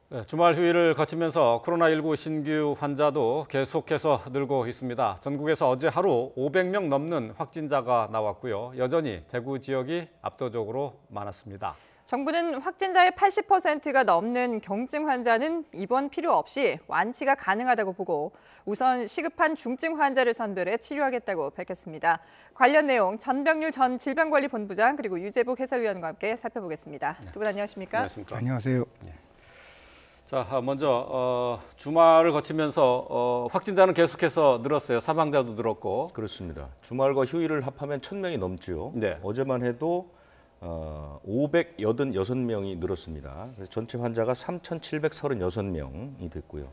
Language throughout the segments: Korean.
네, 주말 휴일을 거치면서 코로나19 신규 환자도 계속해서 늘고 있습니다. 전국에서 어제 하루 500명 넘는 확진자가 나왔고요. 여전히 대구 지역이 압도적으로 많았습니다. 정부는 확진자의 80%가 넘는 경증 환자는 입원 필요 없이 완치가 가능하다고 보고 우선 시급한 중증 환자를 선별해 치료하겠다고 밝혔습니다. 관련 내용 전병률 전 질병관리본부장 그리고 유재복 해설위원과 함께 살펴보겠습니다. 두 분 안녕하십니까? 안녕하십니까? 안녕하세요. 자, 먼저 주말을 거치면서 확진자는 계속해서 늘었어요. 사망자도 늘었고. 그렇습니다. 주말과 휴일을 합하면 1,000명이 넘죠. 네. 어제만 해도 586명이 늘었습니다. 그래서 전체 환자가 3,736명이 됐고요.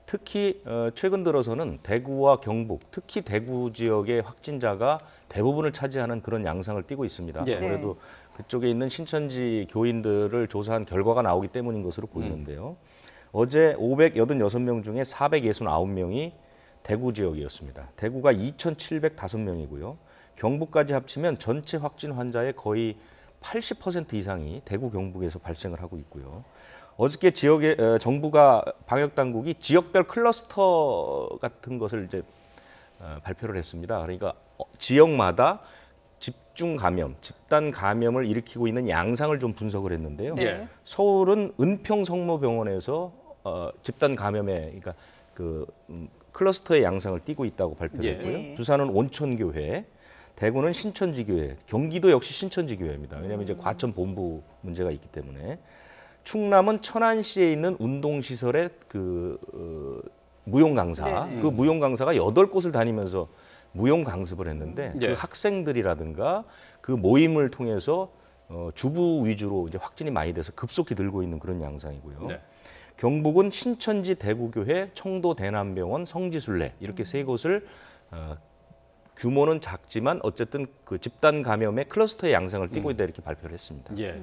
특히 최근 들어서는 대구와 경북, 특히 대구 지역의 확진자가 대부분을 차지하는 그런 양상을 띠고 있습니다. 네. 아무래도 그쪽에 있는 신천지 교인들을 조사한 결과가 나오기 때문인 것으로 보이는데요. 어제 586명 중에 469명이 대구 지역이었습니다. 대구가 2,705명이고요. 경북까지 합치면 전체 확진 환자의 거의 80% 이상이 대구 경북에서 발생을 하고 있고요. 어저께 지역에 정부가 방역 당국이 지역별 클러스터 같은 것을 이제 발표를 했습니다. 그러니까 지역마다 집중 감염, 집단 감염을 일으키고 있는 양상을 좀 분석을 했는데요. 네. 서울은 은평성모병원에서 집단 감염에 그러니까 클러스터의 양상을 띠고 있다고 발표했고요. 네. 부산은 온천교회, 대구는 신천지교회, 경기도 역시 신천지교회입니다. 왜냐하면 이제 과천 본부 문제가 있기 때문에. 충남은 천안시에 있는 운동시설의 무용 강사, 네. 그 무용 강사가 8곳을 다니면서 무용 강습을 했는데 네. 그 학생들이라든가 그 모임을 통해서 주부 위주로 이제 확진이 많이 돼서 급속히 늘고 있는 그런 양상이고요. 네. 경북은 신천지 대구교회, 청도 대남병원, 성지순례 이렇게 세 곳을 규모는 작지만 어쨌든 그 집단 감염의 클러스터의 양상을 띠고 있다 이렇게 발표를 했습니다. 예.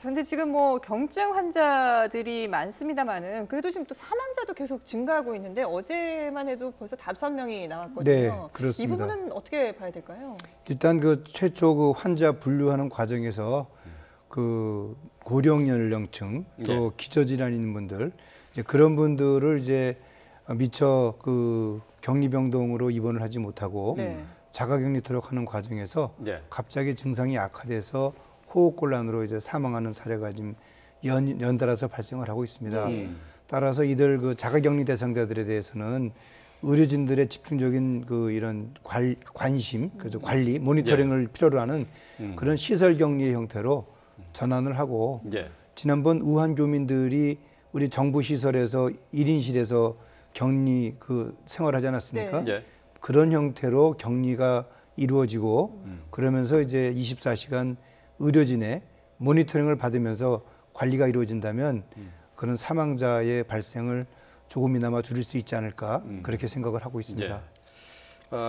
그런데 지금 경증 환자들이 많습니다만은 그래도 지금 또 사망자도 계속 증가하고 있는데 어제만 해도 벌써 5명이 나왔거든요. 네, 그렇습니다. 이 부분은 어떻게 봐야 될까요? 일단 최초 환자 분류하는 과정에서 고령 연령층 또 네. 기저질환 있는 분들 이제 그런 분들을 이제 미처 격리병동으로 입원을 하지 못하고 네. 자가격리토록 하는 과정에서 네. 갑자기 증상이 악화돼서 호흡곤란으로 이제 사망하는 사례가 지금 연달아서 발생을 하고 있습니다. 따라서 이들 자가격리 대상자들에 대해서는 의료진들의 집중적인 이런 관심, 그래서 관리, 모니터링을 필요로 하는 그런 시설 격리의 형태로 전환을 하고 예. 지난번 우한 교민들이 우리 정부 시설에서 1인실에서 격리 생활하지 않았습니까? 네. 그런 형태로 격리가 이루어지고 그러면서 이제 24시간 의료진의 모니터링을 받으면서 관리가 이루어진다면 그런 사망자의 발생을 조금이나마 줄일 수 있지 않을까 그렇게 생각을 하고 있습니다. 예.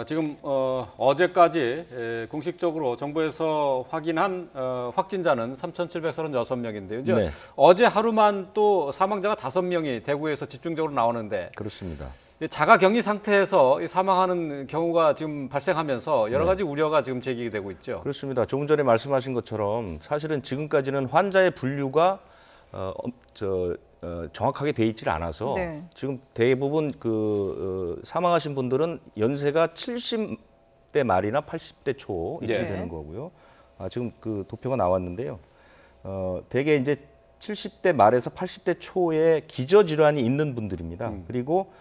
지금 어제까지 공식적으로 정부에서 확인한 확진자는 3,736명인데요. 이제 네. 어제 하루만 또 사망자가 5명이 대구에서 집중적으로 나오는데 그렇습니다. 자가 격리 상태에서 사망하는 경우가 지금 발생하면서 여러 가지 우려가 지금 제기되고 있죠. 그렇습니다. 조금 전에 말씀하신 것처럼 사실은 지금까지는 환자의 분류가 정확하게 돼 있질 않아서 네. 지금 대부분 사망하신 분들은 연세가 70대 말이나 80대 초 이쯤 네. 되는 거고요. 지금 도표가 나왔는데요. 대개 이제 70대 말에서 80대 초에 기저질환이 있는 분들입니다. 그리고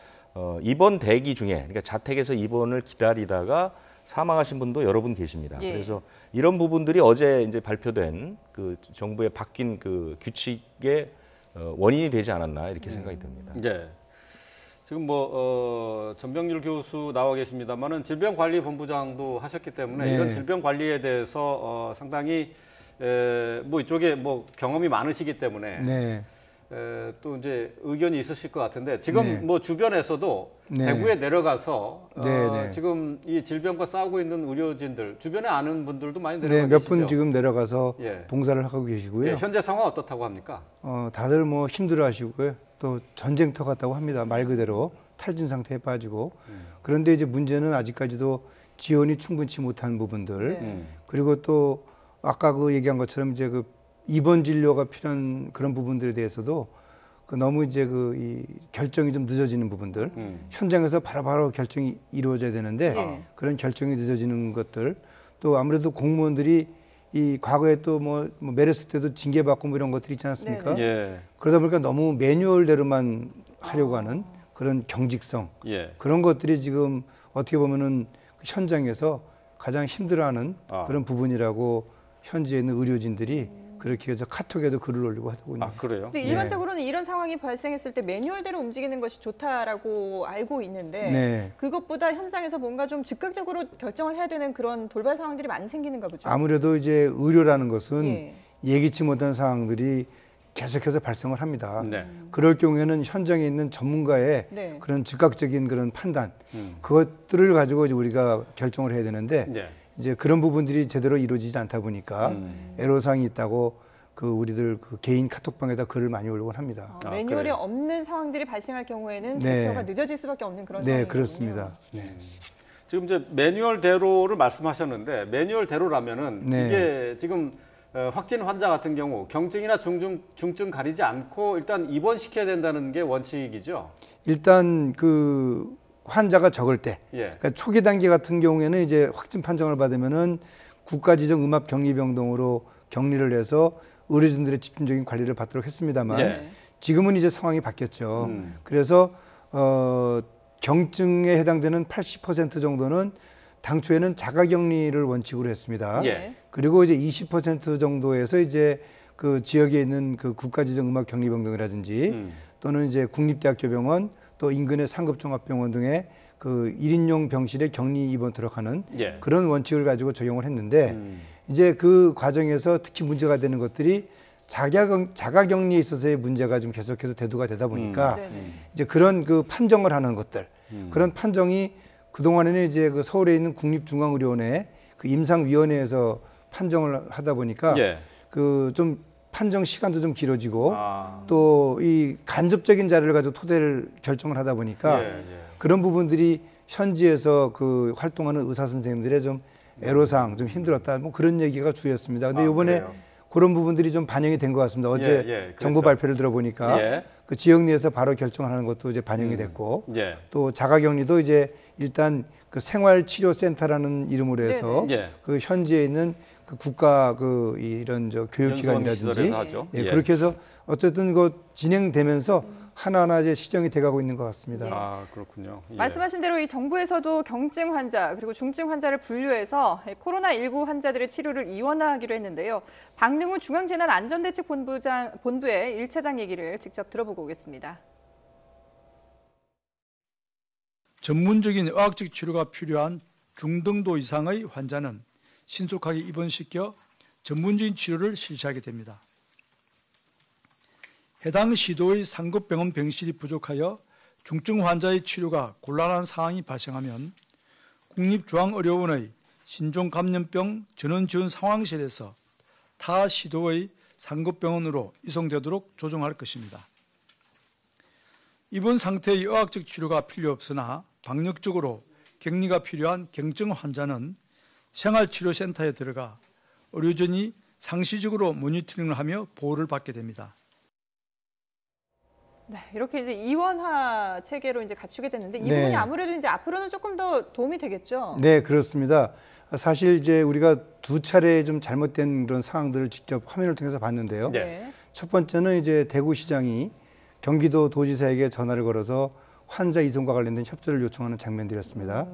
입원 대기 중에 그러니까 자택에서 입원을 기다리다가 사망하신 분도 여러 분 계십니다. 예. 그래서 이런 부분들이 어제 이제 발표된 정부의 바뀐 규칙의 원인이 되지 않았나 이렇게 생각이 듭니다. 예. 지금 전병률 교수 나와 계십니다만은 질병관리본부장도 하셨기 때문에 네. 이런 질병 관리에 대해서 상당히 이쪽에 경험이 많으시기 때문에 네. 또 이제 의견이 있으실 것 같은데 지금 네. 주변에서도 네. 대구에 내려가서 네, 네. 지금 이 질병과 싸우고 있는 의료진들 주변에 아는 분들도 많이 네, 내려가 몇 계시죠. 분 지금 내려가서 예. 봉사를 하고 계시고요. 예, 현재 상황 어떻다고 합니까? 다들 힘들어하시고요. 또 전쟁터 같다고 합니다. 말 그대로 탈진 상태에 빠지고. 그런데 이제 문제는 아직까지도 지원이 충분치 못한 부분들. 그리고 또 아까 얘기한 것처럼 이제 입원 진료가 필요한 그런 부분들에 대해서도 그 너무 이제 이 결정이 좀 늦어지는 부분들, 현장에서 바로바로 결정이 이루어져야 되는데 예. 그런 결정이 늦어지는 것들, 또 아무래도 공무원들이 이 과거에 또 뭐 메르스 때도 징계받고 뭐 이런 것들이 있지 않습니까? 네네. 예. 그러다 보니까 너무 매뉴얼대로만 하려고 하는 그런 경직성, 예. 그런 것들이 지금 어떻게 보면은 현장에서 가장 힘들어하는 그런 부분이라고 현지에 있는 의료진들이 그렇게 해서 카톡에도 글을 올리고 하더군요. 아, 그래요? 근데 일반적으로는 이런 상황이 발생했을 때 매뉴얼대로 움직이는 것이 좋다라고 알고 있는데 네. 그것보다 현장에서 뭔가 좀 즉각적으로 결정을 해야 되는 그런 돌발 상황들이 많이 생기는가 보죠. 아무래도 이제 의료라는 것은 예. 예기치 못한 상황들이 계속해서 발생을 합니다. 네. 그럴 경우에는 현장에 있는 전문가의 네. 그런 즉각적인 그런 판단, 그것들을 가지고 이제 우리가 결정을 해야 되는데 네. 이제 그런 부분들이 제대로 이루어지지 않다 보니까 애로사항이 있다고 우리들 개인 카톡방에다 글을 많이 올리곤 합니다. 매뉴얼이 그래요? 없는 상황들이 발생할 경우에는 네. 대처가 늦어질 수밖에 없는 그런 네, 상황이군요. 그렇습니다. 네. 지금 이제 매뉴얼대로를 말씀하셨는데 매뉴얼대로라면은 네. 이게 지금 확진 환자 같은 경우 경증이나 중증 가리지 않고 일단 입원시켜야 된다는 게 원칙이죠. 일단 환자가 적을 때, 예. 그러니까 초기 단계 같은 경우에는 이제 확진 판정을 받으면은 국가지정 음압격리병동으로 격리를 해서 의료진들의 집중적인 관리를 받도록 했습니다만 예. 지금은 이제 상황이 바뀌었죠. 그래서 경증에 해당되는 80% 정도는 당초에는 자가격리를 원칙으로 했습니다. 예. 그리고 이제 20% 정도에서 이제 그 지역에 있는 국가지정 음압격리병동이라든지 또는 이제 국립대학교병원 또 인근의 상급종합병원 등의 1인용 병실에 격리 입원토록 하는 예. 그런 원칙을 가지고 적용을 했는데 이제 그 과정에서 특히 문제가 되는 것들이 자가격리에 있어서의 문제가 좀 계속해서 대두가 되다 보니까 이제 그런 판정을 하는 것들, 그런 판정이 그동안에는 이제 서울에 있는 국립중앙의료원의 임상위원회에서 판정을 하다 보니까 예. 좀 판정 시간도 좀 길어지고 아. 또 이 간접적인 자료를 가지고 토대를 결정을 하다 보니까 예, 예. 그런 부분들이 현지에서 활동하는 의사 선생님들의 좀 애로사항, 좀 힘들었다, 뭐 그런 얘기가 주였습니다. 근데 이번에 그래요? 그런 부분들이 좀 반영이 된 것 같습니다. 어제 그랬죠. 정부 발표를 들어보니까 예. 그 지역 내에서 바로 결정하는 것도 이제 반영이 됐고 예. 또 자가격리도 이제 일단 생활치료센터라는 이름으로 해서 네네. 예. 현지에 있는 국가 이런 교육기관이라든지 시설에서 하죠. 예, 예. 그렇게 해서 어쨌든 진행되면서 하나하나 이제 시정이 돼가고 있는 것 같습니다. 아, 그렇군요. 예. 말씀하신 대로 이 정부에서도 경증 환자 그리고 중증 환자를 분류해서 코로나19 환자들의 치료를 이원화하기로 했는데요. 박능우 중앙재난안전대책본부의 1차장 얘기를 직접 들어보고 오겠습니다. 전문적인 의학적 치료가 필요한 중등도 이상의 환자는 신속하게 입원시켜 전문적인 치료를 실시하게 됩니다. 해당 시도의 상급병원 병실이 부족하여 중증 환자의 치료가 곤란한 상황이 발생하면 국립중앙의료원의 신종감염병 전원지원 상황실에서 타 시도의 상급병원으로 이송되도록 조정할 것입니다. 입원 상태의 의학적 치료가 필요 없으나 방역적으로 격리가 필요한 경증 환자는 생활치료센터에 들어가 의료진이 상시적으로 모니터링을 하며 보호를 받게 됩니다. 네, 이렇게 이제 이원화 체계로 이제 갖추게 됐는데 이 네. 부분이 아무래도 이제 앞으로는 조금 더 도움이 되겠죠. 네, 그렇습니다. 사실 이제 우리가 두 차례 좀 잘못된 그런 상황들을 직접 화면을 통해서 봤는데요. 네. 첫 번째는 이제 대구시장이 경기도 도지사에게 전화를 걸어서 환자 이송과 관련된 협조를 요청하는 장면들이었습니다.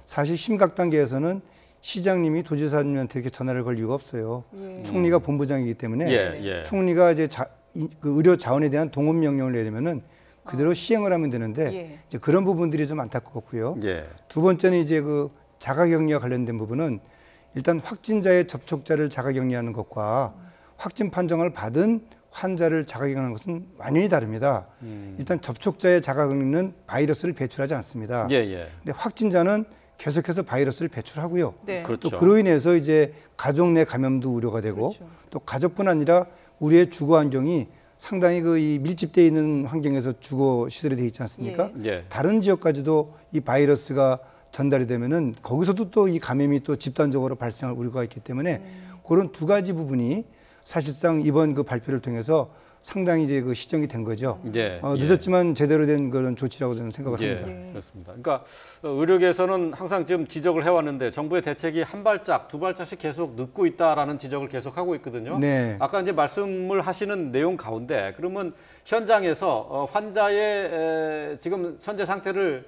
사실 심각 단계에서는 시장님이 도지사님한테 이렇게 전화를 걸 이유가 없어요. 총리가 본부장이기 때문에 예. 총리가 이제 의료 자원에 대한 동원 명령을 내리면은 그대로 시행을 하면 되는데 이제 그런 부분들이 좀 안타깝고요. 예. 두 번째는 이제 자가격리와 관련된 부분은 일단 확진자의 접촉자를 자가격리하는 것과 확진 판정을 받은 환자를 자가격리하는 것은 완전히 다릅니다. 일단 접촉자의 자가격리는 바이러스를 배출하지 않습니다. 예. 근데 확진자는 계속해서 바이러스를 배출하고요. 네. 그렇죠. 또 그로 인해서 이제 가족 내 감염도 우려가 되고 그렇죠. 또 가족뿐 아니라 우리의 주거 환경이 상당히 이 밀집되어 있는 환경에서 주거 시설이 되어 있지 않습니까? 예. 다른 지역까지도 이 바이러스가 전달이 되면은 거기서도 또 이 감염이 또 집단적으로 발생할 우려가 있기 때문에 그런 두 가지 부분이 사실상 이번 발표를 통해서 상당히 이제 그 시정이 된 거죠. 예, 예. 늦었지만 제대로 된 그런 조치라고 저는 생각을 예, 합니다. 그렇습니다. 그러니까 의료계에서는 항상 지금 지적을 해왔는데 정부의 대책이 한 발짝, 두 발짝씩 계속 늦고 있다라는 지적을 계속하고 있거든요. 네. 아까 이제 말씀을 하시는 내용 가운데 그러면 현장에서 환자의 지금 현재 상태를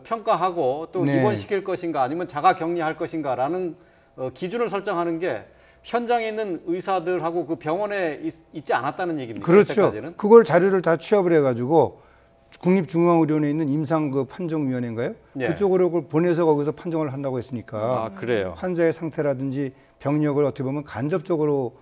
평가하고 또 네. 입원시킬 것인가 아니면 자가격리할 것인가라는 기준을 설정하는 게 현장에 있는 의사들하고 그 병원에 있지 않았다는 얘기입니다. 그렇죠. 이때까지는? 그걸 자료를 다 취합을 해가지고 국립중앙의료원에 있는 임상 그 판정위원회인가요? 예. 그쪽으로 그걸 보내서 거기서 판정을 한다고 했으니까 아, 그래요. 환자의 상태라든지 병력을 어떻게 보면 간접적으로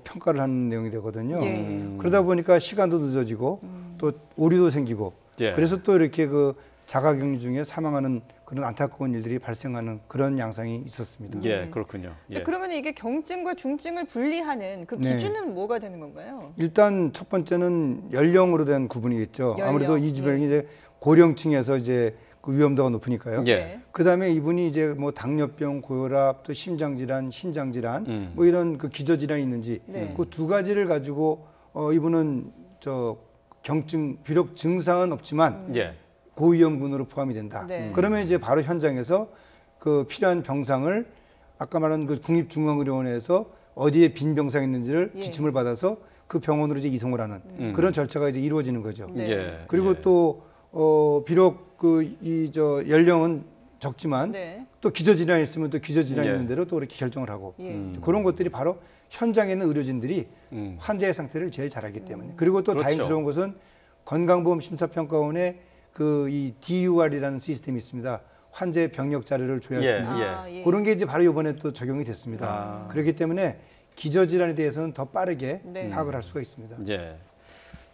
평가를 하는 내용이 되거든요. 예. 그러다 보니까 시간도 늦어지고 또 오류도 생기고 예. 그래서 또 이렇게 그 자가격리 중에 사망하는 그런 안타까운 일들이 발생하는 그런 양상이 있었습니다. 예, 그렇군요. 예. 그러면 이게 경증과 중증을 분리하는 그 네. 기준은 뭐가 되는 건가요? 일단 첫 번째는 연령으로 된 구분이겠죠. 연령, 아무래도 이 질병이 예. 이제 고령층에서 이제 그 위험도가 높으니까요. 예. 그다음에 이분이 이제 뭐 당뇨병, 고혈압, 또 심장질환, 신장질환 뭐 이런 그 기저질환이 있는지 네. 그 두 가지를 가지고 이분은 저 경증 비록 증상은 없지만 예. 고위험군으로 포함이 된다. 네. 그러면 이제 바로 현장에서 그 필요한 병상을 아까 말한 그 국립중앙의료원에서 어디에 빈 병상이 있는지를 예. 지침을 받아서 그 병원으로 이제 이송을 하는 그런 절차가 이제 이루어지는 거죠. 네. 예. 그리고 예. 또 비록 그 이 저 연령은 적지만 네. 또 기저질환이 있으면 또 기저질환이 예. 있는 대로 또 이렇게 결정을 하고 예. 그런 것들이 바로 현장에 있는 의료진들이 환자의 상태를 제일 잘 알기 때문에 그리고 또 그렇죠. 다행스러운 것은 건강보험심사평가원의 그 이 DUR이라는 시스템이 있습니다. 환자의 병력 자료를 조회할 수 예. 있는 아, 예. 그런 게 이제 바로 이번에 또 적용이 됐습니다. 그렇기 때문에 기저질환에 대해서는 더 빠르게 네. 파악을 할 수가 있습니다. 예.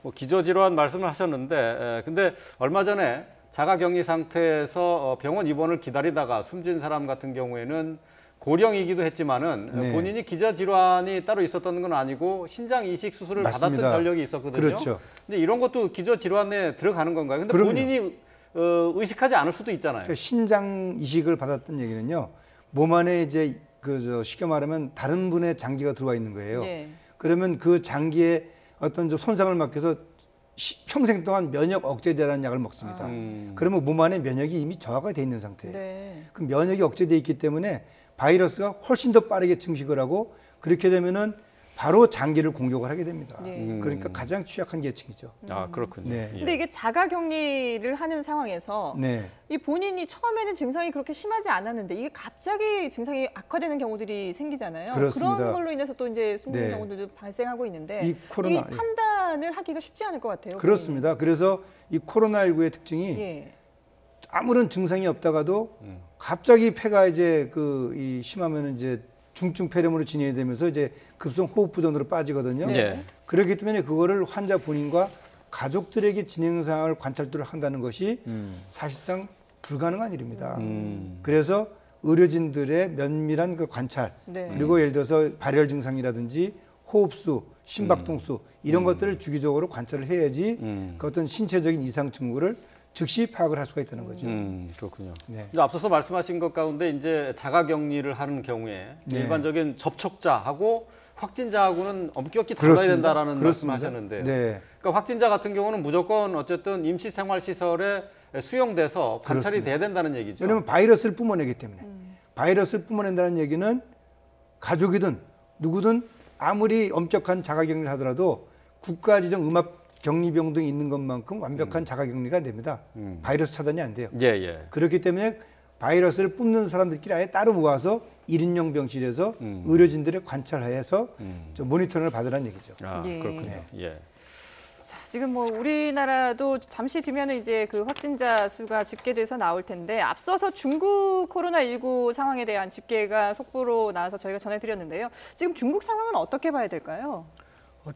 뭐 기저질환 말씀을 하셨는데, 근데 얼마 전에 자가격리 상태에서 병원 입원을 기다리다가 숨진 사람 같은 경우에는 고령이기도 했지만은 네. 본인이 기저질환이 따로 있었던 건 아니고 신장 이식 수술을 맞습니다. 받았던 전력이 있었거든요. 그렇죠. 근데 이런 것도 기저질환에 들어가는 건가요? 근데 그럼요. 본인이 의식하지 않을 수도 있잖아요. 그러니까 신장 이식을 받았던 얘기는요. 몸 안에 이제 그 쉽게 말하면 다른 분의 장기가 들어와 있는 거예요. 네. 그러면 그 장기에 어떤 저 손상을 막혀서 평생 동안 면역 억제제라는 약을 먹습니다. 그러면 몸 안에 면역이 이미 저하가 돼 있는 상태예요. 네. 그럼 면역이 억제돼 있기 때문에 바이러스가 훨씬 더 빠르게 증식을 하고 그렇게 되면은 바로 장기를 공격을 하게 됩니다. 네. 그러니까 가장 취약한 계층이죠. 아, 그렇군요. 네. 예. 근데 이게 자가격리를 하는 상황에서 네. 이 본인이 처음에는 증상이 그렇게 심하지 않았는데 이게 갑자기 증상이 악화되는 경우들이 생기잖아요. 그렇습니다. 그런 걸로 인해서 또 이제 숨는 네. 경우들도 발생하고 있는데 이 코로나- 이게 판단을 하기가 쉽지 않을 것 같아요. 그렇습니다. 그래서 이 코로나19의 특징이 본인이. 예. 아무런 증상이 없다가도 갑자기 폐가 이제 이 심하면 이제 중증 폐렴으로 진행이 되면서 이제 급성 호흡 부전으로 빠지거든요. 네. 예. 그렇기 때문에 그거를 환자 본인과 가족들에게 진행 상황을 관찰들을 한다는 것이 사실상 불가능한 일입니다. 그래서 의료진들의 면밀한 그 관찰 네. 그리고 예를 들어서 발열 증상이라든지 호흡수, 심박동수 이런 것들을 주기적으로 관찰을 해야지 그 어떤 신체적인 이상 징후를 즉시 파악을 할 수가 있다는 거죠. 그렇군요. 네. 이제 앞서서 말씀하신 것 가운데 이제 자가격리를 하는 경우에 네. 일반적인 접촉자하고 확진자하고는 엄격히 달라야 그렇습니다. 된다라는 그렇습니다. 말씀하셨는데요. 네. 그러니까 확진자 같은 경우는 무조건 어쨌든 임시생활시설에 수용돼서 관찰이 그렇습니다. 돼야 된다는 얘기죠. 왜냐하면 바이러스를 뿜어내기 때문에 바이러스를 뿜어낸다는 얘기는 가족이든 누구든 아무리 엄격한 자가격리를 하더라도 국가지정 음압격리병 등이 있는 것만큼 완벽한 자가격리가 안 됩니다. 바이러스 차단이 안 돼요. 예, 예. 그렇기 때문에 바이러스를 뿜는 사람들끼리 아예 따로 모아서 1인용 병실에서 의료진들의 관찰하에서 저 모니터링을 받으라는 얘기죠. 아, 예. 그렇군요. 예. 자, 지금 뭐 우리나라도 잠시 뒤면은 이제 그 확진자 수가 집계돼서 나올 텐데 앞서서 중국 코로나19 상황에 대한 집계가 속보로 나와서 저희가 전해드렸는데요. 지금 중국 상황은 어떻게 봐야 될까요?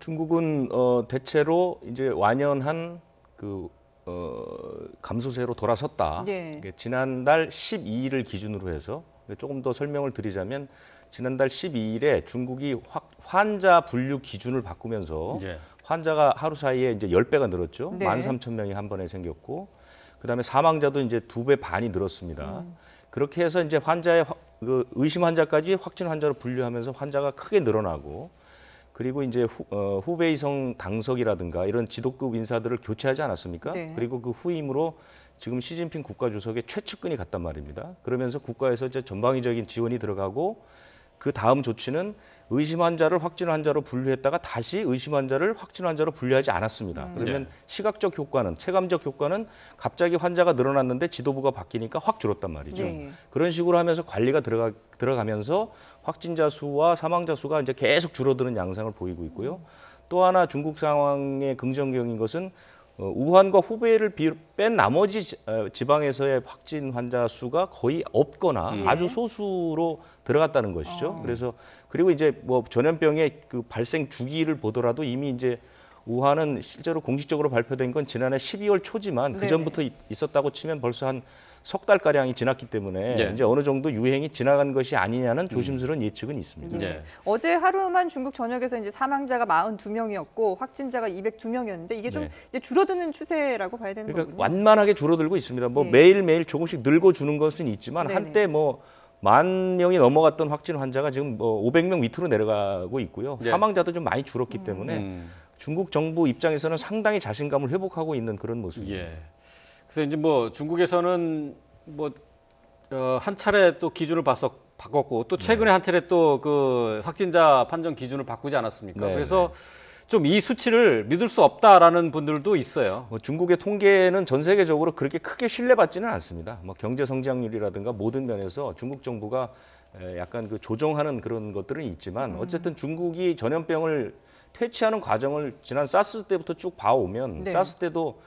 중국은 대체로 이제 완연한 그 감소세로 돌아섰다. 예. 이게 지난달 12일을 기준으로 해서 조금 더 설명을 드리자면 지난달 12일에 중국이 환자 분류 기준을 바꾸면서 예. 환자가 하루 사이에 이제 10배가 늘었죠. 네. 13,000명이 한 번에 생겼고 그다음에 사망자도 이제 2배 반이 늘었습니다. 그렇게 해서 이제 환자의 그 의심 환자까지 확진 환자로 분류하면서 환자가 크게 늘어나고 그리고 이제 후베이성 당석이라든가 이런 지도급 인사들을 교체하지 않았습니까? 네. 그리고 그 후임으로 지금 시진핑 국가주석의 최측근이 갔단 말입니다. 그러면서 국가에서 이제 전방위적인 지원이 들어가고 그 다음 조치는 의심 환자를 확진 환자로 분류했다가 다시 의심 환자를 확진 환자로 분류하지 않았습니다. 그러면 네. 시각적 효과는, 체감적 효과는 갑자기 환자가 늘어났는데 지도부가 바뀌니까 확 줄었단 말이죠. 네. 그런 식으로 하면서 관리가 들어가면서 확진자 수와 사망자 수가 이제 계속 줄어드는 양상을 보이고 있고요. 또 하나 중국 상황의 긍정적인 것은 우한과 후베이를 뺀 나머지 지방에서의 확진 환자 수가 거의 없거나 아주 소수로 들어갔다는 것이죠. 그래서 그리고 이제 뭐 전염병의 그 발생 주기를 보더라도 이미 이제 우한은 실제로 공식적으로 발표된 건 지난해 12월 초지만 그 전부터 있었다고 치면 벌써 한 석 달 가량이 지났기 때문에 예. 이제 어느 정도 유행이 지나간 것이 아니냐는 조심스러운 예측은 있습니다. 예. 어제 하루만 중국 전역에서 이제 사망자가 42명이었고 확진자가 202명이었는데 이게 좀 네. 이제 줄어드는 추세라고 봐야 되는 그러니까 거군요. 완만하게 줄어들고 있습니다. 뭐 네. 매일매일 조금씩 늘고주는 것은 있지만 네네. 한때 뭐 10,000명이 넘어갔던 확진 환자가 지금 뭐 500명 밑으로 내려가고 있고요. 네. 사망자도 좀 많이 줄었기 때문에 중국 정부 입장에서는 상당히 자신감을 회복하고 있는 그런 모습입니다. 예. 그래서 이제 뭐 중국에서는 뭐 한 차례 또 기준을 바꿨고 또 최근에 한 차례 또 그 확진자 판정 기준을 바꾸지 않았습니까? 네, 그래서 좀 이 수치를 믿을 수 없다라는 분들도 있어요. 뭐 중국의 통계는 전 세계적으로 그렇게 크게 신뢰받지는 않습니다. 뭐 경제 성장률이라든가 모든 면에서 중국 정부가 약간 그 조정하는 그런 것들은 있지만 어쨌든 중국이 전염병을 퇴치하는 과정을 지난 사스 때부터 쭉 봐오면 네. 사스 때도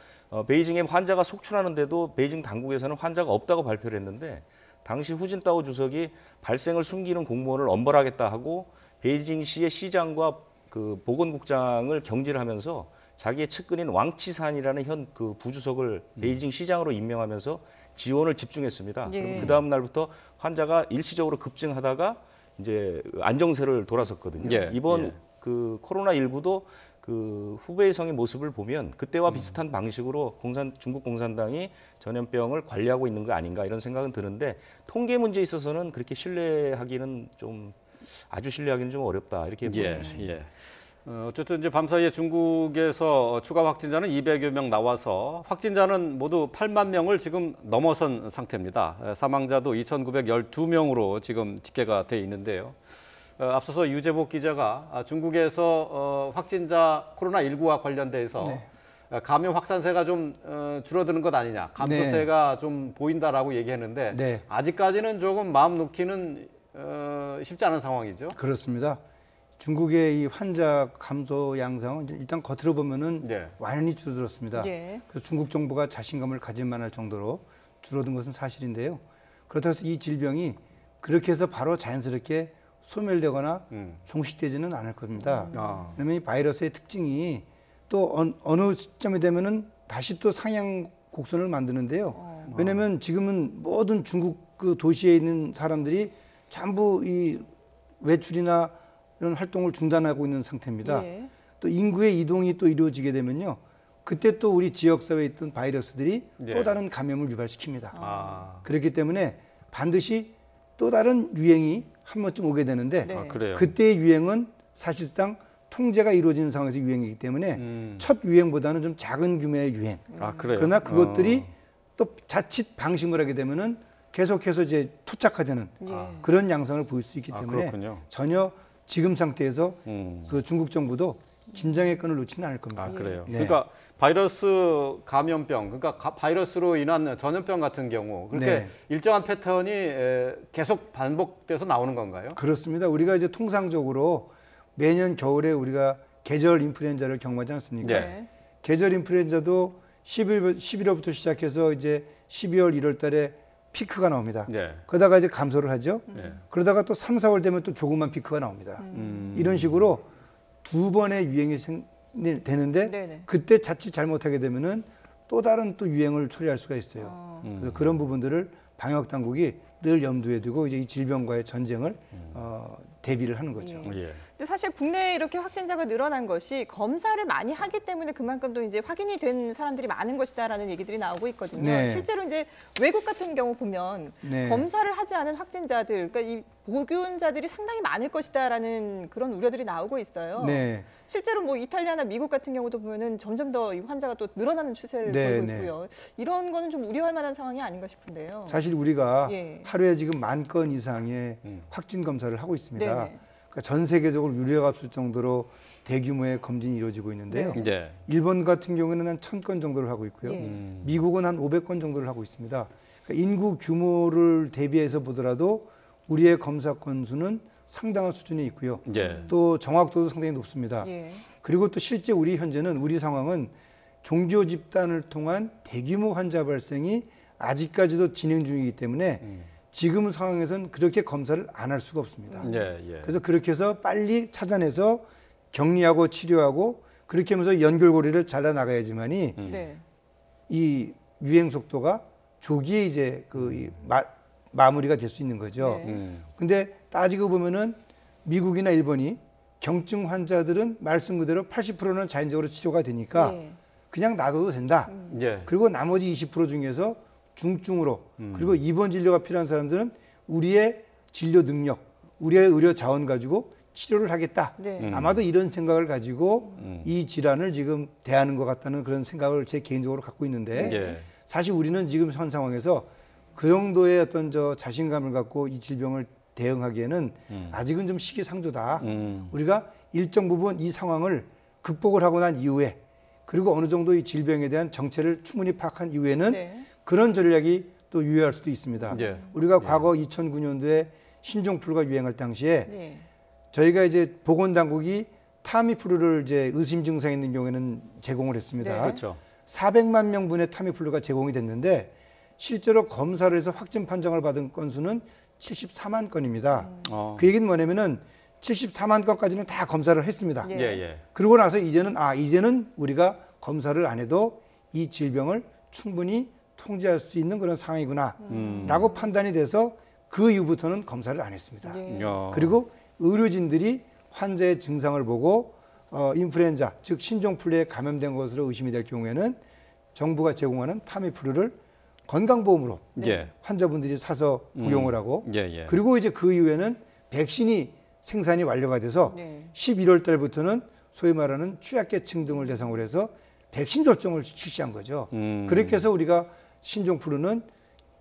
베이징에 환자가 속출하는데도 베이징 당국에서는 환자가 없다고 발표를 했는데 당시 후진타오 주석이 발생을 숨기는 공무원을 엄벌하겠다 하고 베이징시의 시장과 그 보건국장을 경질을 하면서 자기의 측근인 왕치산이라는 현 그 부주석을 베이징 시장으로 임명하면서 지원을 집중했습니다. 예. 그럼 그 다음 날부터 환자가 일시적으로 급증하다가 이제 안정세를 돌아섰거든요. 예, 이번 예. 그 코로나19도 그 후베이성의 모습을 보면 그때와 비슷한 방식으로 중국 공산당이 전염병을 관리하고 있는 거 아닌가 이런 생각은 드는데 통계 문제에 있어서는 그렇게 신뢰하기는 좀 아주 신뢰하기는 좀 어렵다 이렇게 예, 보여집니다. 예. 어쨌든 이제 밤사이에 중국에서 추가 확진자는 200여 명 나와서 확진자는 모두 8만 명을 지금 넘어선 상태입니다. 사망자도 2,912명으로 지금 집계가 돼 있는데요. 앞서서 유재복 기자가 중국에서 확진자 코로나19와 관련돼서 감염 확산세가 좀 줄어드는 것 아니냐, 감소세가 좀 보인다라고 얘기했는데 네. 아직까지는 조금 마음 놓기는 쉽지 않은 상황이죠. 그렇습니다. 중국의 이 환자 감소 양상은 일단 겉으로 보면은 네. 완연히 줄어들었습니다. 예. 그래서 중국 정부가 자신감을 가질 만할 정도로 줄어든 것은 사실인데요. 그렇다고 해서 이 질병이 그렇게 해서 바로 자연스럽게 소멸되거나 종식되지는 않을 겁니다. 아. 왜냐하면 이 바이러스의 특징이 또 어느 시점이 되면은 다시 또 상향 곡선을 만드는데요. 왜냐하면 지금은 모든 중국 그 도시에 있는 사람들이 전부 이 외출이나 이런 활동을 중단하고 있는 상태입니다. 예. 또 인구의 이동이 또 이루어지게 되면요. 그때 또 우리 지역사회에 있던 바이러스들이 예. 또 다른 감염을 유발시킵니다. 아, 그렇기 때문에 반드시 또 다른 유행이 한 번쯤 오게 되는데 네. 아, 그래요. 그때의 유행은 사실상 통제가 이루어지는 상황에서 유행이기 때문에 첫 유행보다는 좀 작은 규모의 유행. 아, 그래요. 그러나 그것들이 또 자칫 방심을 하게 되면은 계속해서 이제 토착화되는 그런 양상을 보일 수 있기 아, 때문에 그렇군요. 전혀 지금 상태에서 음. 그 중국 정부도 긴장의 끈을 놓지는 않을 겁니다. 아, 그래요. 네. 그러니까 바이러스 감염병, 그러니까 바이러스로 인한 전염병 같은 경우 그렇게 네. 일정한 패턴이 계속 반복돼서 나오는 건가요? 그렇습니다. 우리가 이제 통상적으로 매년 겨울에 우리가 계절 인플루엔자를 경험하지 않습니까? 네. 계절 인플루엔자도 11월부터 시작해서 이제 12월, 1월 달에 피크가 나옵니다. 네. 그러다가 이제 감소를 하죠. 네. 그러다가 또 3, 4월 되면 또 조그만 피크가 나옵니다. 이런 식으로 두 번의 유행이 되는데 네네. 그때 자칫 잘못하게 되면은 또 다른 또 유행을 초래할 수가 있어요. 그래서 그런 부분들을 방역 당국이 늘 염두에 두고 이제 이 질병과의 전쟁을 대비를 하는 거죠. 예. 근데 사실 국내에 이렇게 확진자가 늘어난 것이 검사를 많이 하기 때문에 그만큼 또 이제 확인이 된 사람들이 많은 것이다라는 얘기들이 나오고 있거든요. 네. 실제로 이제 외국 같은 경우 보면 네. 검사를 하지 않은 확진자들, 그러니까 이 보균자들이 상당히 많을 것이다라는 그런 우려들이 나오고 있어요. 네. 실제로 뭐 이탈리아나 미국 같은 경우도 보면은 점점 더 이 환자가 또 늘어나는 추세를 네, 보이고 네. 있고요. 이런 거는 좀 우려할 만한 상황이 아닌가 싶은데요. 사실 우리가 예. 하루에 지금 10,000건 이상의 확진 검사를 하고 있습니다. 네네. 그러니까 전 세계적으로 유례가 없을 정도로 대규모의 검진이 이루어지고 있는데요. 네. 네. 일본 같은 경우에는 한 1,000건 정도를 하고 있고요. 예. 미국은 한 500건 정도를 하고 있습니다. 그러니까 인구 규모를 대비해서 보더라도 우리의 검사 건수는 상당한 수준에 있고요. 예. 또 정확도도 상당히 높습니다. 예. 그리고 또 실제 우리 현재는 우리 상황은 종교 집단을 통한 대규모 환자 발생이 아직까지도 진행 중이기 때문에 지금 상황에서는 그렇게 검사를 안 할 수가 없습니다. 예. 예. 그래서 그렇게 해서 빨리 찾아내서 격리하고 치료하고 그렇게 하면서 연결고리를 잘라 나가야지만이 네. 이 유행 속도가 조기에 이제 마무리가 될 수 있는 거죠. 네. 근데 따지고 보면은 미국이나 일본이 경증 환자들은 말씀 그대로 80%는 자연적으로 치료가 되니까 예. 그냥 놔둬도 된다. 예. 그리고 나머지 20% 중에서 중증으로 그리고 입원 진료가 필요한 사람들은 우리의 진료 능력, 우리의 의료 자원 가지고 치료를 하겠다. 네. 아마도 이런 생각을 가지고 이 질환을 지금 대하는 것 같다는 그런 생각을 제 개인적으로 갖고 있는데 예. 사실 우리는 지금 현 상황에서 그 정도의 어떤 자신감을 갖고 이 질병을 대응하기에는 아직은 좀 시기상조다. 우리가 일정 부분 이 상황을 극복을 하고 난 이후에 그리고 어느 정도 이 질병에 대한 정체를 충분히 파악한 이후에는 네. 그런 전략이 또 유효할 수도 있습니다. 예. 우리가 과거 2009년도에 신종플루가 유행할 당시에 네. 저희가 이제 보건당국이 타미프루를 이제 의심 증상 있는 경우에는 제공을 했습니다. 네. 그렇죠. 400만 명분의 타미플루가 제공이 됐는데 실제로 검사를 해서 확진 판정을 받은 건수는 74만 건입니다. 그 얘기는 뭐냐면은 74만 건까지는 다 검사를 했습니다. 예. 예. 예. 그러고 나서 이제는 우리가 검사를 안 해도 이 질병을 충분히 통제할 수 있는 그런 상황이구나라고 판단이 돼서 그 이후부터는 검사를 안 했습니다. 예. 그리고 의료진들이 환자의 증상을 보고 인플루엔자 즉 신종플루에 감염된 것으로 의심이 될 경우에는 정부가 제공하는 타미프루를 건강보험으로 예. 환자분들이 사서 복용을 하고 예. 예. 그리고 이제 그 이후에는 백신이 생산이 완료가 돼서 네. 11월 달부터는 소위 말하는 취약계층 등을 대상으로 해서 백신 접종을 실시한 거죠. 그렇게 해서 우리가 신종플루는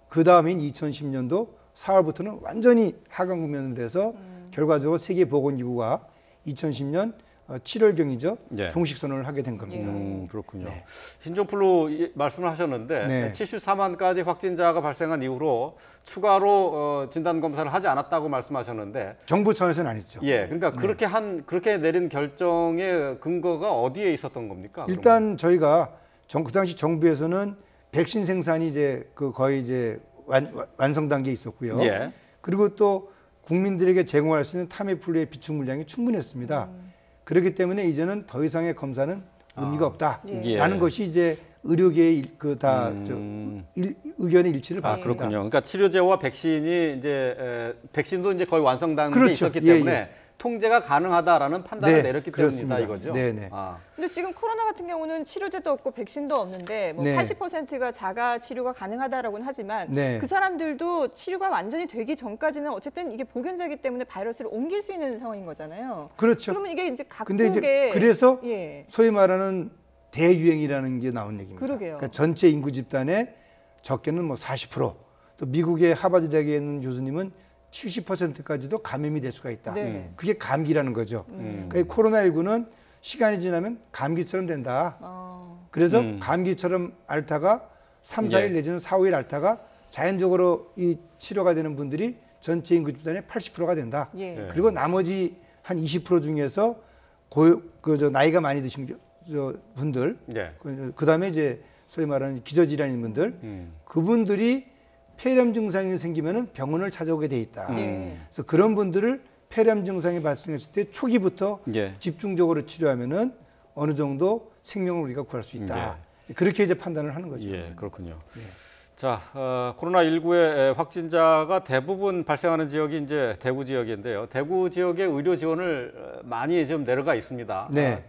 그 다음인 2010년도 4월부터는 완전히 하강 국면을 돼서 결과적으로 세계보건기구가 2010년 7월경이죠. 예. 종식 선언을 하게 된 겁니다. 그렇군요. 네. 신종플루 말씀을 하셨는데 네. 74만까지 확진자가 발생한 이후로 추가로 진단 검사를 하지 않았다고 말씀하셨는데, 정부 차원에서는 안 했죠. 예, 그러니까 그렇게 내린 결정의 근거가 어디에 있었던 겁니까? 일단 저희가 그 당시 정부에서는 백신 생산이 이제 거의 이제 완성 단계에 있었고요. 예. 그리고 또 국민들에게 제공할 수 있는 타미플루의 비축 물량이 충분했습니다. 그렇기 때문에 이제는 더 이상의 검사는 의미가 없다라는 예. 것이 이제 의료계의 의견의 일치를 아, 받습니다. 그렇군요. 그러니까 치료제와 백신이 이제 백신도 이제 거의 완성 단계에 그렇죠. 있었기 예, 때문에 예. 통제가 가능하다라는 판단을 네, 내렸기 그렇습니다. 때문이다 이거죠. 네네. 아, 근데 지금 코로나 같은 경우는 치료제도 없고 백신도 없는데 뭐 네. 80%가 자가 치료가 가능하다라고는 하지만 네. 그 사람들도 치료가 완전히 되기 전까지는 어쨌든 이게 보균자이기 때문에 바이러스를 옮길 수 있는 상황인 거잖아요. 그렇죠. 그러면 이게 이제 근데 각국의 이제 그래서 예. 소위 말하는 대유행이라는 게 나온 얘기입니다. 그러게요. 그러니까 전체 인구 집단의 적게는 뭐 40%, 또 미국의 하버드 대학에 있는 교수님은 70%까지도 감염이 될 수가 있다. 네. 그게 감기라는 거죠. 그러니까 이 코로나19는 시간이 지나면 감기처럼 된다. 그래서 감기처럼 앓다가 3, 4일 예. 내지는 4, 5일 앓다가 자연적으로 이 치료가 되는 분들이 전체 인구 집단의 80%가 된다. 예. 그리고 나머지 한 20% 중에서 나이가 많이 드신 분들, 예. 그다음에 이제 소위 말하는 기저질환인 분들, 그분들이 폐렴 증상이 생기면은 병원을 찾아오게 돼 있다. 예. 그래서 그런 분들을 폐렴 증상이 발생했을 때 초기부터 예. 집중적으로 치료하면은 어느 정도 생명을 우리가 구할 수 있다. 그렇게 이제 판단을 하는 거죠. 예, 그렇군요. 자, 코로나19의 확진자가 대부분 발생하는 지역이 이제 대구 지역인데요. 대구 지역의 의료 지원을 많이 좀 내려가 있습니다. 네.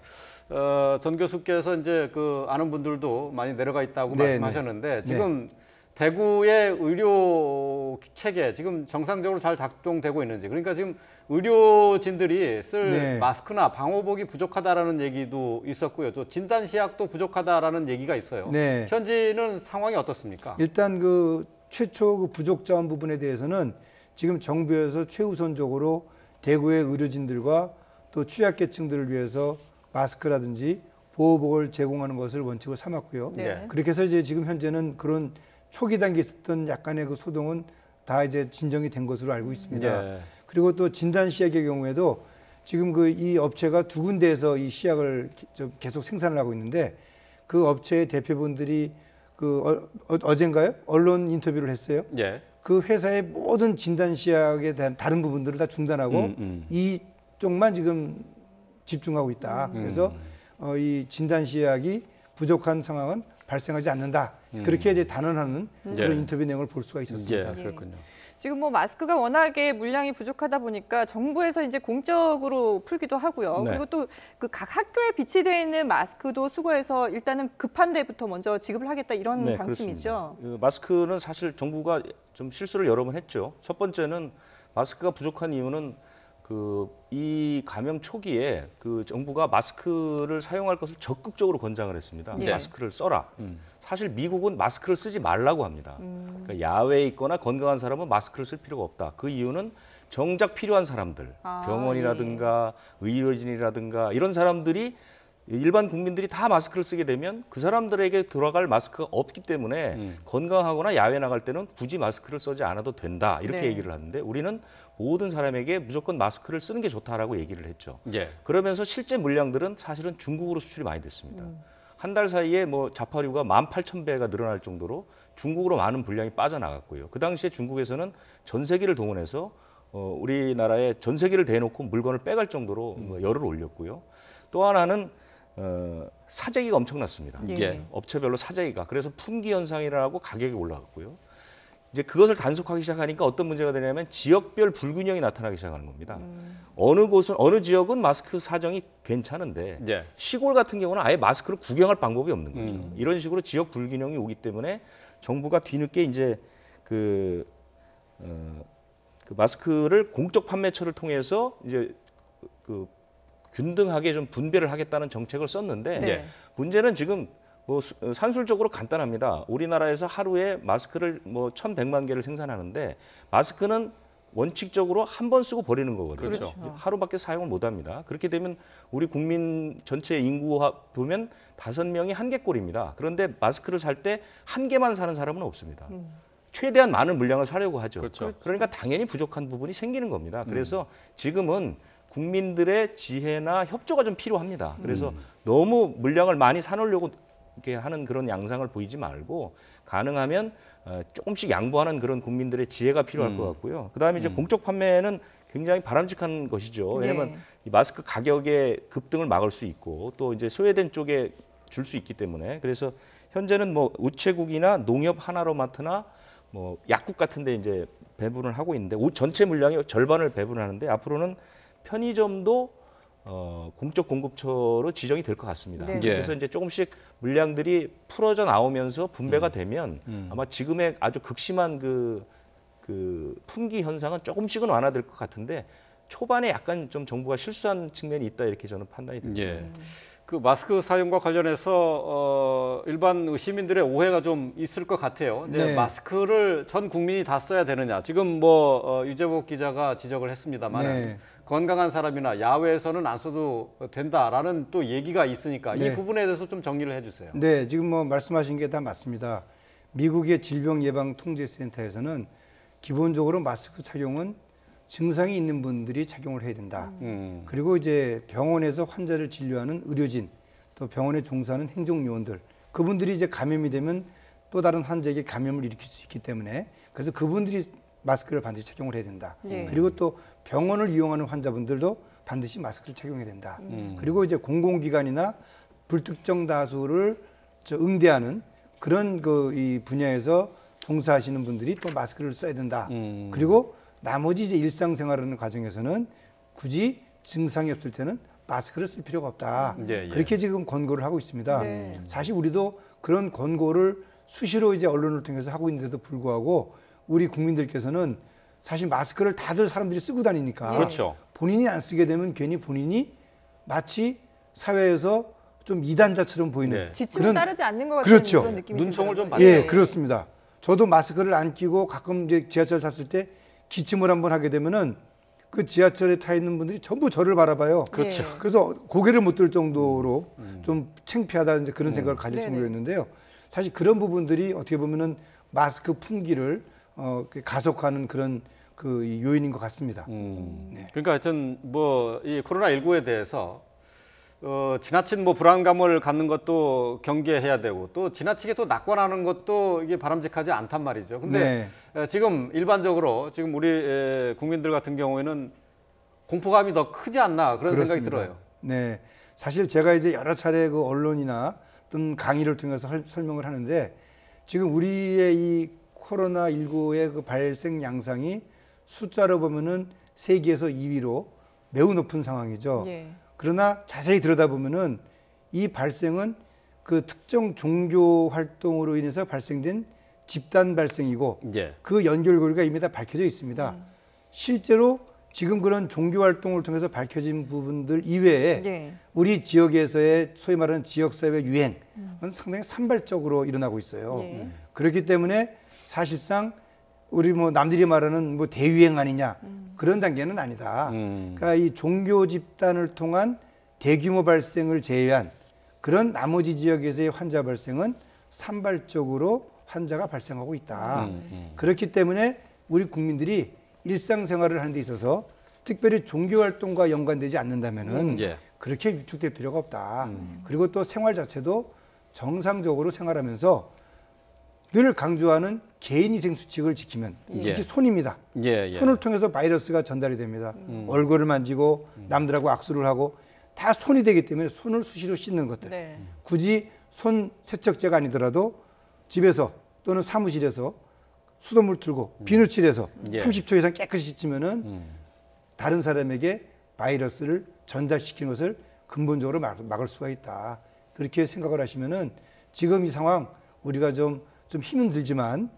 전 교수께서 이제 그 아는 분들도 많이 내려가 있다고 네, 말씀하셨는데 네. 지금 대구의 의료 체계 지금 정상적으로 잘 작동되고 있는지, 그러니까 지금 의료진들이 쓸 네. 마스크나 방호복이 부족하다라는 얘기도 있었고요. 또 진단 시약도 부족하다라는 얘기가 있어요. 네. 현지는 상황이 어떻습니까? 일단 그 최초 그 부족 자원 부분에 대해서는 지금 정부에서 최우선적으로 대구의 의료진들과 또 취약계층들을 위해서 마스크라든지 보호복을 제공하는 것을 원칙으로 삼았고요. 네. 그렇게 해서 이제 지금 현재는 그런 초기 단계에 있었던 약간의 그 소동은 다 이제 진정이 된 것으로 알고 있습니다. 예. 그리고 또 진단 시약의 경우에도 지금 그 이 업체가 두 군데에서 이 시약을 계속 생산을 하고 있는데 그 업체의 대표분들이 그 어젠가요? 언론 인터뷰를 했어요. 예. 그 회사의 모든 진단 시약에 대한 다른 부분들을 다 중단하고 이쪽만 지금 집중하고 있다. 그래서 이 진단 시약이 부족한 상황은 발생하지 않는다. 그렇게 이제 단언하는 그런 예. 인터뷰 내용을 볼 수가 있었습니다. 예, 그렇군요. 지금 뭐 마스크가 워낙에 물량이 부족하다 보니까 정부에서 이제 공적으로 풀기도 하고요. 네. 그리고 또 그 각 학교에 비치되어 있는 마스크도 수거해서 일단은 급한 데부터 먼저 지급을 하겠다 이런 네, 방침이죠. 그렇습니다. 그 마스크는 사실 정부가 좀 실수를 여러 번 했죠. 첫 번째는 마스크가 부족한 이유는 이 감염 초기에 그 정부가 마스크를 사용할 것을 적극적으로 권장을 했습니다. 네. 마스크를 써라. 사실 미국은 마스크를 쓰지 말라고 합니다. 그러니까 야외에 있거나 건강한 사람은 마스크를 쓸 필요가 없다. 그 이유는 정작 필요한 사람들, 병원이라든가 의료진이라든가 이런 사람들이 일반 국민들이 다 마스크를 쓰게 되면 그 사람들에게 들어갈 마스크가 없기 때문에 건강하거나 야외 나갈 때는 굳이 마스크를 쓰지 않아도 된다. 이렇게 네. 얘기를 하는데 우리는 모든 사람에게 무조건 마스크를 쓰는 게 좋다라고 얘기를 했죠. 예. 그러면서 실제 물량들은 사실은 중국으로 수출이 많이 됐습니다. 한 달 사이에 뭐 자파류가 18,000배가 늘어날 정도로 중국으로 많은 물량이 빠져나갔고요. 그 당시에 중국에서는 전세기를 동원해서 우리나라에 전세기를 대놓고 물건을 빼갈 정도로 열을 올렸고요. 또 하나는 사재기가 엄청났습니다. 예. 업체별로 사재기가. 그래서 품귀 현상이라고 가격이 올라갔고요. 이제 그것을 단속하기 시작하니까 어떤 문제가 되냐면 지역별 불균형이 나타나기 시작하는 겁니다. 어느 지역은 마스크 사정이 괜찮은데 예. 시골 같은 경우는 아예 마스크를 구경할 방법이 없는 거죠. 이런 식으로 지역 불균형이 오기 때문에 정부가 뒤늦게 이제 그 마스크를 공적 판매처를 통해서 이제 그 균등하게 좀 분배를 하겠다는 정책을 썼는데 네. 문제는 지금 뭐 산술적으로 간단합니다. 우리나라에서 하루에 마스크를 뭐 1,100만 개를 생산하는데 마스크는 원칙적으로 한 번 쓰고 버리는 거거든요. 그렇죠. 하루밖에 사용을 못 합니다. 그렇게 되면 우리 국민 전체 인구 보면 5명이 한 개꼴입니다. 그런데 마스크를 살 때 한 개만 사는 사람은 없습니다. 최대한 많은 물량을 사려고 하죠. 그렇죠. 그러니까 당연히 부족한 부분이 생기는 겁니다. 그래서 지금은 국민들의 지혜나 협조가 좀 필요합니다. 그래서 너무 물량을 많이 사놓으려고 이렇게 하는 그런 양상을 보이지 말고 가능하면 조금씩 양보하는 그런 국민들의 지혜가 필요할 것 같고요. 그다음에 이제 공적 판매는 굉장히 바람직한 것이죠. 왜냐하면 네. 이 마스크 가격의 급등을 막을 수 있고 또 이제 소외된 쪽에 줄 수 있기 때문에 그래서 현재는 뭐 우체국이나 농협 하나로마트나 뭐 약국 같은데 이제 배분을 하고 있는데 전체 물량의 절반을 배분하는데 앞으로는 편의점도 공적 공급처로 지정이 될 것 같습니다. 네. 그래서 이제 조금씩 물량들이 풀어져 나오면서 분배가 되면 아마 지금의 아주 극심한 그 품귀 현상은 조금씩은 완화될 것 같은데 초반에 약간 좀 정부가 실수한 측면이 있다 이렇게 저는 판단이 됩니다. 예. 그 마스크 사용과 관련해서 일반 시민들의 오해가 좀 있을 것 같아요. 이제 네. 마스크를 전 국민이 다 써야 되느냐. 지금 뭐 유재복 기자가 지적을 했습니다만 네. 건강한 사람이나 야외에서는 안 써도 된다라는 또 얘기가 있으니까 이 네. 부분에 대해서 좀 정리를 해주세요. 네, 지금 뭐 말씀하신 게 다 맞습니다. 미국의 질병예방통제센터에서는 기본적으로 마스크 착용은 증상이 있는 분들이 착용을 해야 된다. 그리고 이제 병원에서 환자를 진료하는 의료진, 또 병원에 종사하는 행정요원들, 그분들이 이제 감염이 되면 또 다른 환자에게 감염을 일으킬 수 있기 때문에 그래서 그분들이 마스크를 반드시 착용을 해야 된다. 네. 그리고 또 병원을 이용하는 환자분들도 반드시 마스크를 착용해야 된다. 그리고 이제 공공기관이나 불특정 다수를 응대하는 그런 이 분야에서 종사하시는 분들이 또 마스크를 써야 된다. 그리고 나머지 이제 일상생활하는 과정에서는 굳이 증상이 없을 때는 마스크를 쓸 필요가 없다. 예, 예. 그렇게 지금 권고를 하고 있습니다. 네. 사실 우리도 그런 권고를 수시로 이제 언론을 통해서 하고 있는데도 불구하고 우리 국민들께서는 사실 마스크를 다들 사람들이 쓰고 다니니까 그렇죠. 본인이 안 쓰게 되면 괜히 본인이 마치 사회에서 좀 이단자처럼 보이는 네. 지침을 따르지 않는 것 같은 그렇죠. 그런 느낌이 눈총을 좀 들더라고요. 받아요. 예, 그렇습니다. 저도 마스크를 안 끼고 가끔 이제 지하철 탔을 때 기침을 한번 하게 되면은 그 지하철에 타 있는 분들이 전부 저를 바라봐요. 그렇죠. 예. 그래서 고개를 못 들 정도로 좀 창피하다 이제 그런 생각을 가질 네네. 정도였는데요. 사실 그런 부분들이 어떻게 보면은 마스크 품귀를 가속하는 그런 그 요인인 것 같습니다. 그러니까 하여튼 뭐 이 코로나19에 대해서 지나친 뭐 불안감을 갖는 것도 경계해야 되고 또 지나치게 또 낙관하는 것도 이게 바람직하지 않단 말이죠. 근데 지금 일반적으로 지금 우리 국민들 같은 경우에는 공포감이 더 크지 않나 그런 생각이 들어요. 네, 사실 제가 이제 여러 차례 그 언론이나 어떤 강의를 통해서 설명을 하는데 지금 우리의 이 코로나19의 그 발생 양상이 숫자로 보면은 세계에서 2위로 매우 높은 상황이죠. 예. 그러나 자세히 들여다보면은 이 발생은 그 특정 종교 활동으로 인해서 발생된 집단 발생이고 예. 그 연결고리가 이미 다 밝혀져 있습니다. 실제로 지금 그런 종교 활동을 통해서 밝혀진 부분들 이외에 예. 우리 지역에서의 소위 말하는 지역사회 유행은 상당히 산발적으로 일어나고 있어요. 예. 그렇기 때문에 사실상 우리 뭐 남들이 말하는 뭐 대유행 아니냐 그런 단계는 아니다. 그러니까 이 종교 집단을 통한 대규모 발생을 제외한 그런 나머지 지역에서의 환자 발생은 산발적으로 환자가 발생하고 있다. 그렇기 때문에 우리 국민들이 일상생활을 하는 데 있어서 특별히 종교 활동과 연관되지 않는다면은 예. 그렇게 위축될 필요가 없다. 그리고 또 생활 자체도 정상적으로 생활하면서 늘 강조하는 개인위생 수칙을 지키면 특히 예. 손입니다. 예, 예. 손을 통해서 바이러스가 전달이 됩니다. 얼굴을 만지고 남들하고 악수를 하고 다 손이 되기 때문에 손을 수시로 씻는 것들. 네. 굳이 손 세척제가 아니더라도 집에서 또는 사무실에서 수돗물 틀고 비누칠해서 예. 30초 이상 깨끗이 씻으면은 다른 사람에게 바이러스를 전달시키는 것을 근본적으로 막을 수가 있다. 그렇게 생각을 하시면은 지금 이 상황 우리가 좀 힘은 들지만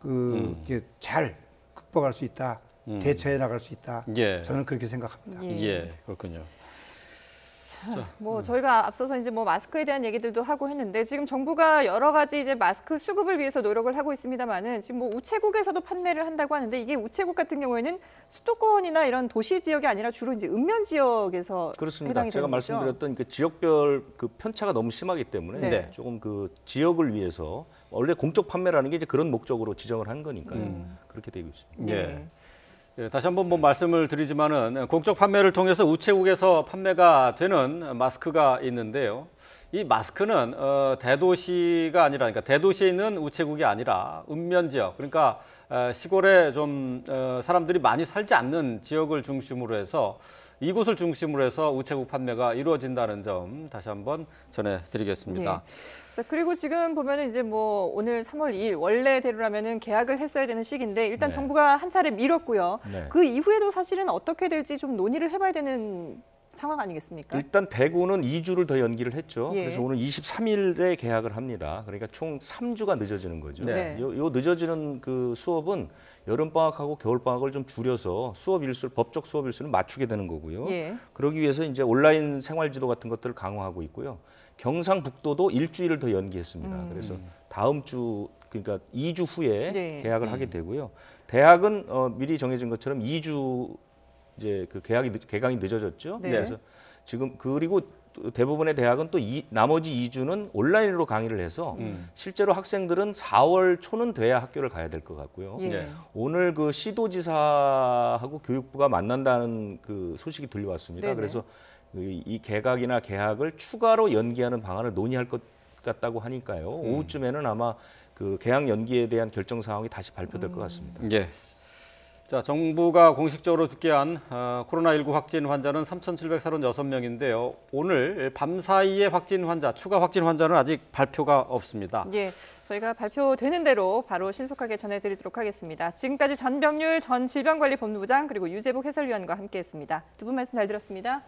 이렇게 잘 극복할 수 있다. 대처해 나갈 수 있다. 예. 저는 그렇게 생각합니다. 예, 그렇군요. 뭐 저희가 앞서서 이제 뭐 마스크에 대한 얘기들도 하고 했는데 지금 정부가 여러 가지 이제 마스크 수급을 위해서 노력을 하고 있습니다만은 지금 뭐 우체국에서도 판매를 한다고 하는데 이게 우체국 같은 경우에는 수도권이나 이런 도시 지역이 아니라 주로 이제 읍면 지역에서 그렇습니다. 해당이 제가 되는 거죠? 말씀드렸던 그 지역별 그 편차가 너무 심하기 때문에 네. 조금 그 지역을 위해서 원래 공적 판매라는 게 이제 그런 목적으로 지정을 한 거니까요. 그렇게 되고 있습니다. 예. 예, 다시 한번 뭐 말씀을 드리지만은 공적 판매를 통해서 우체국에서 판매가 되는 마스크가 있는데요. 이 마스크는 대도시가 아니라, 그러니까 대도시에 있는 우체국이 아니라 읍면 지역, 그러니까 시골에 좀 사람들이 많이 살지 않는 지역을 중심으로 해서 이곳을 중심으로 해서 우체국 판매가 이루어진다는 점 다시 한번 전해드리겠습니다. 자, 그리고 지금 보면은 이제 뭐 오늘 3월 2일 원래대로라면은 계약을 했어야 되는 시기인데 일단 네. 정부가 한 차례 미뤘고요. 네. 그 이후에도 사실은 어떻게 될지 좀 논의를 해봐야 되는 상황 아니겠습니까? 일단 대구는 2주를 더 연기를 했죠. 예. 그래서 오늘 23일에 계약을 합니다. 그러니까 총 3주가 늦어지는 거죠. 네. 요 늦어지는 그 수업은 여름방학하고 겨울방학을 좀 줄여서 법적 수업 일수를 맞추게 되는 거고요. 예. 그러기 위해서 이제 온라인 생활지도 같은 것들을 강화하고 있고요. 경상북도도 일주일을 더 연기했습니다. 그래서 다음 주 그러니까 2주 후에 네. 계약을 하게 되고요. 대학은 미리 정해진 것처럼 2주 이제 그 개강이 늦어졌죠. 네. 그래서 지금 그리고 대부분의 대학은 또 나머지 2주는 온라인으로 강의를 해서 실제로 학생들은 4월 초는 돼야 학교를 가야 될 것 같고요. 예. 네. 오늘 그 시도지사하고 교육부가 만난다는 그 소식이 들려왔습니다. 네네. 그래서 이 개각이나 개학을 추가로 연기하는 방안을 논의할 것 같다고 하니까요. 오후쯤에는 아마 그 개학 연기에 대한 결정 사항이 다시 발표될 것 같습니다. 예. 자, 정부가 공식적으로 집계한 코로나19 확진 환자는 3,736명인데요. 오늘 밤 사이에 추가 확진 환자는 아직 발표가 없습니다. 예, 저희가 발표되는 대로 바로 신속하게 전해드리도록 하겠습니다. 지금까지 전병률 전 질병관리본부장 그리고 유재복 해설위원과 함께했습니다. 두 분 말씀 잘 들었습니다.